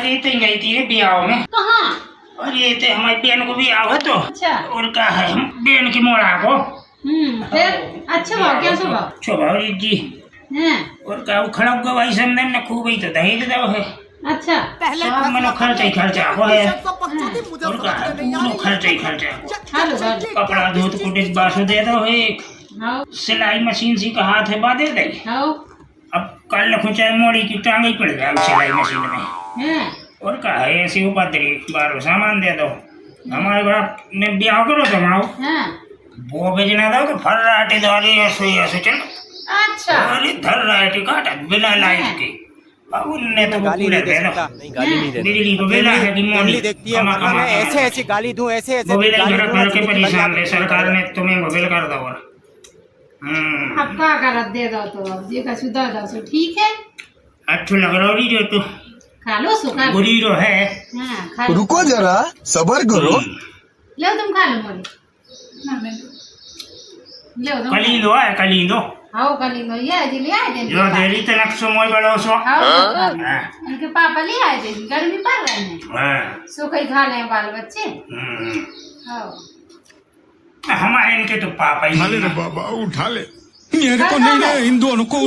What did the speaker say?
अरे तो गई थी ब्याह में। कहाँ? अरे तो हमारी बहन को ब्याह है तो अच्छा। और क्या है बहन की मोड़ा को। फिर अच्छा भाव क्या स्वभाव? स्वभाव जी हैं? और क्या वो खड़ा हुआ भाई समझ ना खूब ही तो दहेज दो है। अच्छा सब मनो खर्चा ही खर्चा हो है और क्या है पूरा खर्चा ही खर्चा हेलो हेलो कपड़ा धोत कुटिस बासु दे दो एक हाँ सिलाई मशीन सी का हाथ है बांधे दे। हाँ अब कल खुचाए मोड़ी की टांग ही पड़ जाए सिलाई मशीन में। हैं? और क्या है ऐसी उपद्री बार सामान दे दो हमारे बाप ने ब्याह करो तो माओ हैं? वो भेजना दो तो फर्राटी दौरी ऐसे चल अच्छा अरे धर्राटी काटा बिना लाइट के उनने तो गाली नहीं दे दे सकता, नहीं गाली नहीं दे बिजली को बेला है कि मोनी देखती है वरना मैं ऐसे ऐसे गाली दूं ऐसे ऐसे मोबाइल गाली घर दूंगा के जिंदगी भर परेशान याद है सरकार ने तुम्हें मोबाइल कर दो और अब क्या करत दे दो तो अब देखा सुधा दो सो ठीक है अच्छा लग रहा है जो तो खा लो सो खा लो बुरी रो है। हाँ खा लो रुको जरा सबर करो ले तुम खा लो मोरी ले तुम कलींदो है कलींदो हाँ कली लो ये जी ले आए थे जो देरी तक समय बड़ो सो हाँ उनके पापा ले आए थे गर्मी पड़ रही है हाँ सो कहीं खा ले बाल बच्चे हाँ हमारे इनके तो पापा ही उठा ले बाबा उठा ले मेरे को नहीं इन दोनों को